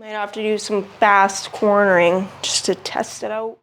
Might have to do some fast cornering just to test it out.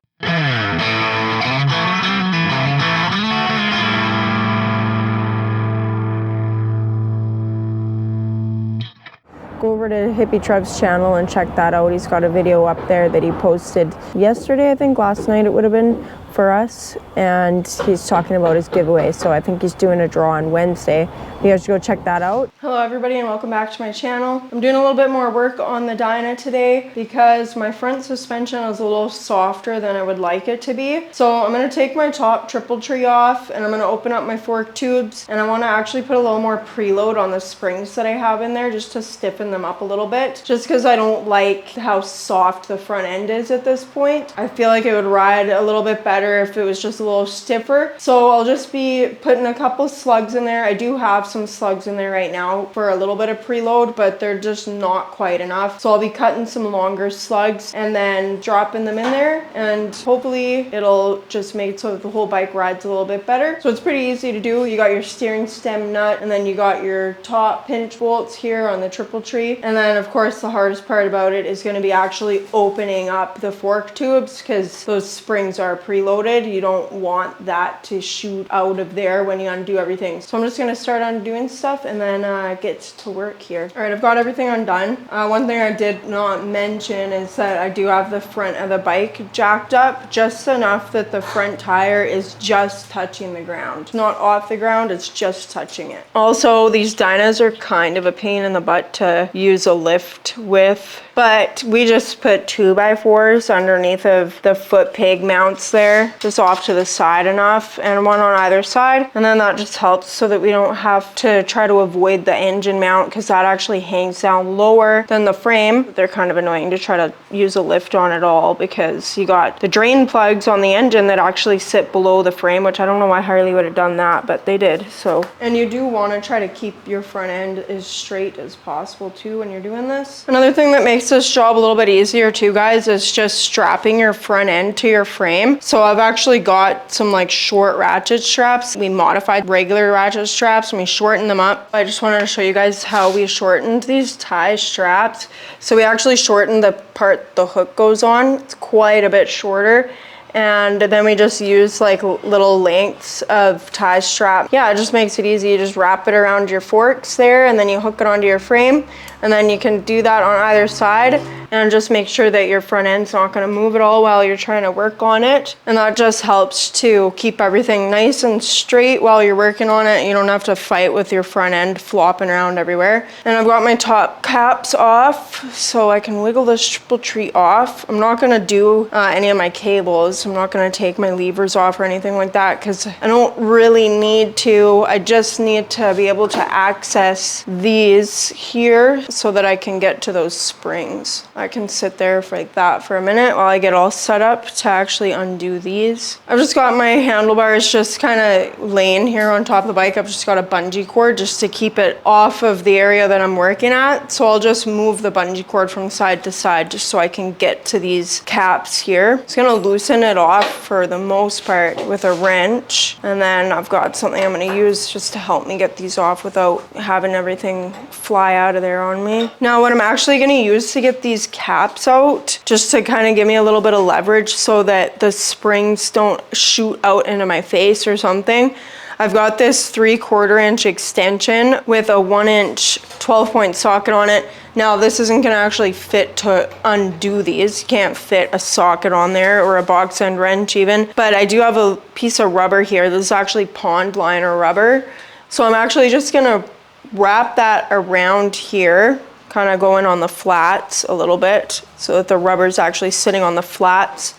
Go over to Hippie Trev's channel and check that out. He's got a video up there that he posted yesterday, I think last night it would have been, for us, and he's talking about his giveaway. So I think he's doing a draw on Wednesday. You guys should go check that out. Hello everybody and welcome back to my channel. I'm doing a little bit more work on the Dyna today because my front suspension is a little softer than I would like it to be. So I'm going to take my top triple tree off and I'm going to open up my fork tubes, and I want to actually put a little more preload on the springs that I have in there just to stiffen them up a little bit, just because I don't like how soft the front end is at this point. I feel like it would ride a little bit better if it was just a little stiffer. So I'll just be putting a couple slugs in there. I do have some slugs in there right now for a little bit of preload, but they're just not quite enough. So I'll be cutting some longer slugs and then dropping them in there, and hopefully it'll just make it so that the whole bike rides a little bit better. So it's pretty easy to do. You got your steering stem nut, and then you got your top pinch bolts here on the triple tree. And then of course the hardest part about it is going to be actually opening up the fork tubes, because those springs are preloaded. You don't want that to shoot out of there when you undo everything. So I'm just going to start undoing stuff and then get to work here. All right, I've got everything undone. One thing I did not mention is that I do have the front of the bike jacked up just enough that the front tire is just touching the ground. It's not off the ground, it's just touching it. Also, these Dynas are kind of a pain in the butt to use a lift with, but we just put 2x4s underneath of the foot peg mounts there, just off to the side enough, and one on either side, and then that just helps so that we don't have to try to avoid the engine mount, because that actually hangs down lower than the frame. They're kind of annoying to try to use a lift on at all, because you got the drain plugs on the engine that actually sit below the frame, which I don't know why Harley would have done that, but they did. So, and you do want to try to keep your front end as straight as possible too when you're doing this. Another thing that makes this job a little bit easier too, guys, is just strapping your front end to your frame. So I've actually got some like short ratchet straps. We modified regular ratchet straps and we shortened them up. I just wanted to show you guys how we shortened these tie straps. So we actually shortened the part the hook goes on. It's quite a bit shorter. And then we just use like little lengths of tie strap. Yeah, it just makes it easy. You just wrap it around your forks there, and then you hook it onto your frame, and then you can do that on either side, and just make sure that your front end's not going to move at all while you're trying to work on it. And that just helps to keep everything nice and straight while you're working on it. You don't have to fight with your front end flopping around everywhere. And I've got my top caps off so I can wiggle this triple tree off. I'm not going to do any of my cables. I'm not going to take my levers off or anything like that, because I don't really need to. I just need to be able to access these here so that I can get to those springs. I can sit there for like that for a minute while I get all set up to actually undo these. I've just got my handlebars just kind of laying here on top of the bike. I've just got a bungee cord just to keep it off of the area that I'm working at. So I'll just move the bungee cord from side to side just so I can get to these caps here. It's going to loosen it off for the most part with a wrench, and then I've got something I'm going to use just to help me get these off without having everything fly out of there on me. Now what I'm actually going to use to get these caps out, just to kind of give me a little bit of leverage so that the springs don't shoot out into my face or something, I've got this 3/4 inch extension with a 1 inch 12-point socket on it. Now this isn't going to actually fit to undo these. You can't fit a socket on there or a box end wrench even, but I do have a piece of rubber here. This is actually pond liner rubber. So I'm actually just going to wrap that around here, kind of going on the flats a little bit so that the rubber's actually sitting on the flats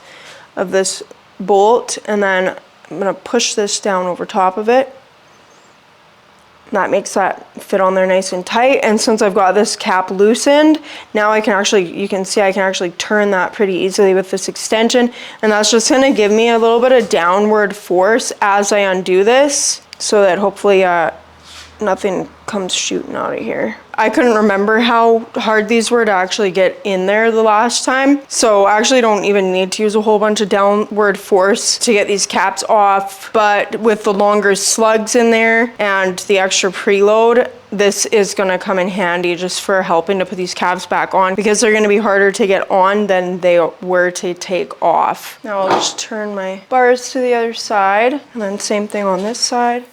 of this bolt, and then I'm going to push this down over top of it. That makes that fit on there nice and tight. And since I've got this cap loosened, now I can actually, you can see I can actually turn that pretty easily with this extension, and that's just going to give me a little bit of downward force as I undo this so that hopefully nothing comes shooting out of here. I couldn't remember how hard these were to actually get in there the last time. So I actually don't even need to use a whole bunch of downward force to get these caps off. But with the longer slugs in there and the extra preload, this is going to come in handy just for helping to put these caps back on, because they're going to be harder to get on than they were to take off. Now I'll just turn my bars to the other side, and then same thing on this side.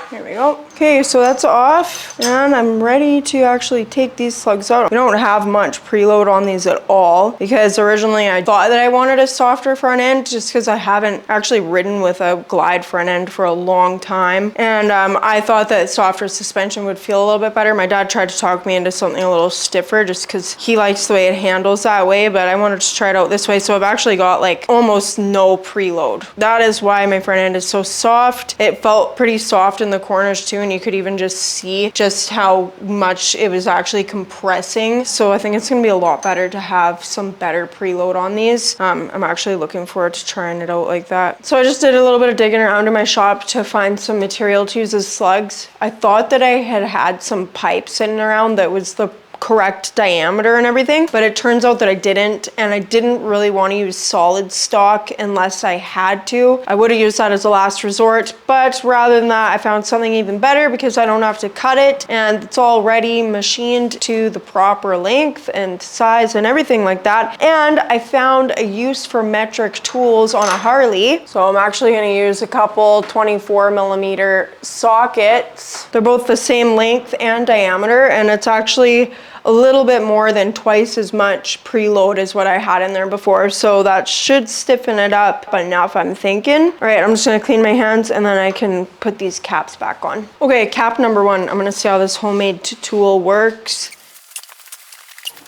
There we go. Okay, so that's off, and I'm ready to actually take these slugs out. We don't have much preload on these at all, because originally I thought that I wanted a softer front end just because I haven't actually ridden with a glide front end for a long time. And I thought that softer suspension would feel a little bit better. My dad tried to talk me into something a little stiffer just because he likes the way it handles that way, but I wanted to try it out this way. So I've actually got like almost no preload. That is why my front end is so soft. It felt pretty soft in the corners too, and you could even just see just how much it was actually compressing. So I think it's gonna be a lot better to have some better preload on these. I'm actually looking forward to trying it out like that. So I just did a little bit of digging around in my shop to find some material to use as slugs. I thought that I had some pipe sitting around that was the correct diameter and everything, but it turns out that I didn't, and I didn't really want to use solid stock unless I had to. I would have used that as a last resort, but rather than that, I found something even better because I don't have to cut it, and it's already machined to the proper length and size and everything like that. And I found a use for metric tools on a Harley. So I'm actually going to use a couple 24mm sockets. They're both the same length and diameter, and it's actually a little bit more than twice as much preload as what I had in there before. So that should stiffen it up enough, I'm thinking. All right, I'm just gonna clean my hands and then I can put these caps back on. Okay, cap number one. I'm gonna see how this homemade tool works.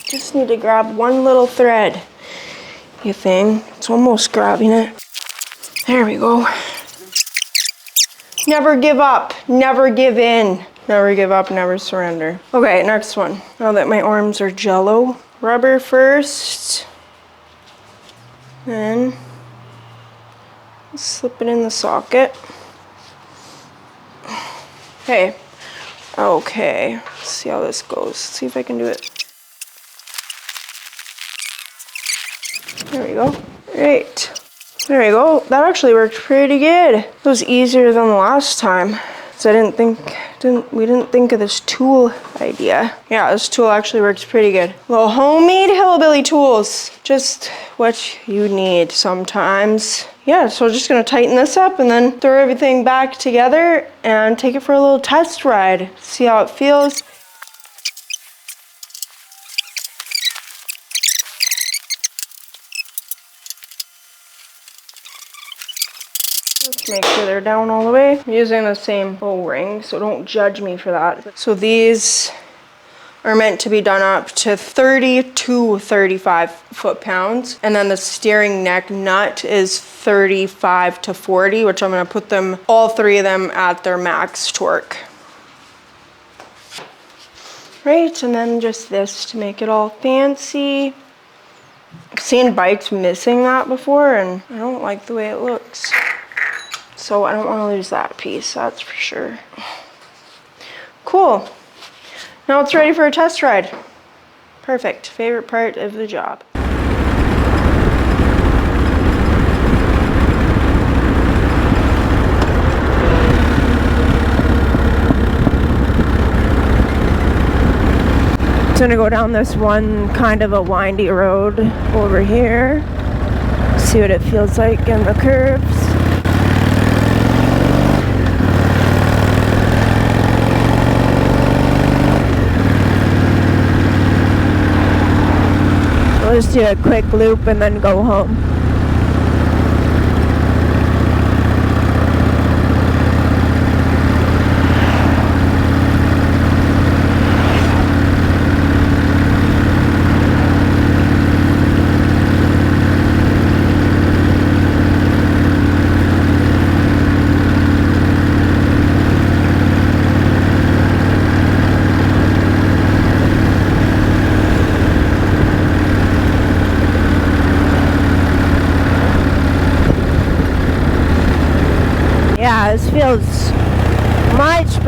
Just need to grab one little thread, you think. It's almost grabbing it. There we go. Never give up, never give in. Never give up, never surrender. Okay, next one. Now that my arms are jello, rubber first, then slip it in the socket. Okay, let's see how this goes. Let's see if I can do it. There we go. Great. There we go. That actually worked pretty good. It was easier than the last time. So we didn't think of this tool idea. Yeah, this tool actually works pretty good. Little homemade hillbilly tools. Just what you need sometimes. Yeah, so just gonna tighten this up and then throw everything back together and take it for a little test ride. See how it feels. Just make sure they're down all the way. I'm using the same O-ring, so don't judge me for that. So these are meant to be done up to 30 to 35 foot-pounds. And then the steering neck nut is 35 to 40, which I'm gonna put them, all three of them, at their max torque. Right, and then just this to make it all fancy. I've seen bikes missing that before, and I don't like the way it looks. So I don't want to lose that piece, that's for sure. Cool. Now it's ready for a test ride. Perfect. Favorite part of the job. It's gonna go down this one kind of a windy road over here. See what it feels like in the curves. We'll just do a quick loop and then go home.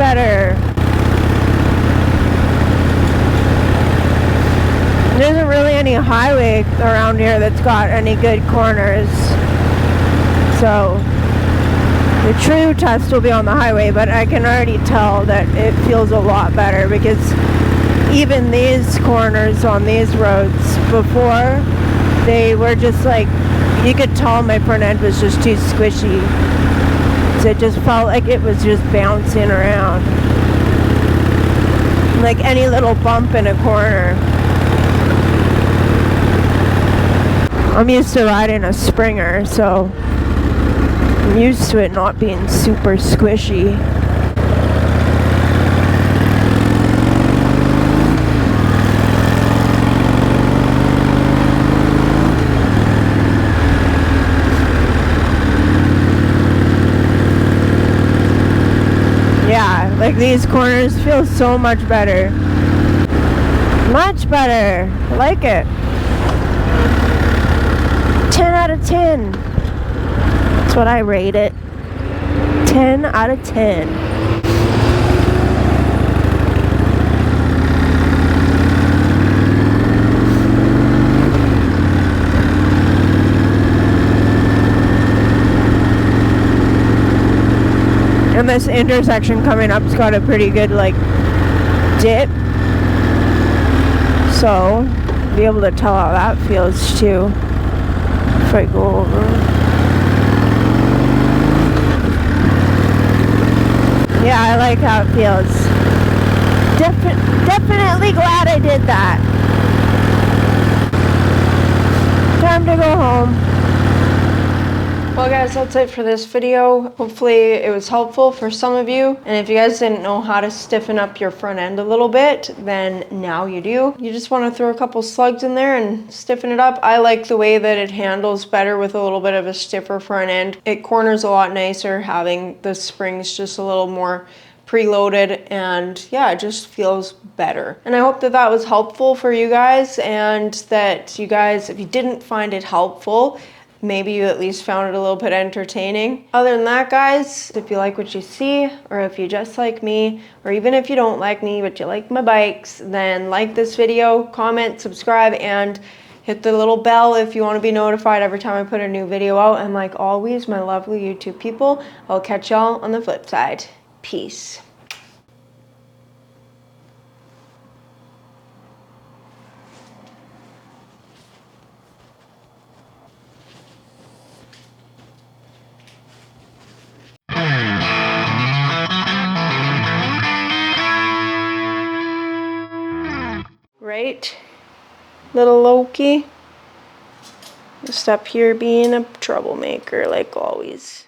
better. There isn't really any highway around here that's got any good corners. So the true test will be on the highway, but I can already tell that it feels a lot better because even these corners on these roads before, they were just like, you could tell my front end was just too squishy. So it just felt like it was just bouncing around. Like any little bump in a corner. I'm used to riding a Springer, so I'm used to it not being super squishy. Yeah, like these corners feel so much better. Much better. I like it. 10 out of 10. That's what I rate it. 10 out of 10. And this intersection coming up's got a pretty good like dip. So be able to tell how that feels too. If I go over. Yeah, I like how it feels. Definitely glad I did that. Time to go home. Well guys, that's it for this video. Hopefully it was helpful for some of you. And if you guys didn't know how to stiffen up your front end a little bit, then now you do. You just want to throw a couple slugs in there and stiffen it up. I like the way that it handles better with a little bit of a stiffer front end. It corners a lot nicer having the springs just a little more preloaded, and yeah, it just feels better. And I hope that that was helpful for you guys, and that you guys, if you didn't find it helpful, maybe you at least found it a little bit entertaining. Other than that, guys, if you like what you see, or if you just like me, or even if you don't like me but you like my bikes, then like this video, comment, subscribe, and hit the little bell if you want to be notified every time I put a new video out. And like always, my lovely YouTube people, I'll catch y'all on the flip side. Peace. Right, little Loki? Just up here being a troublemaker like always.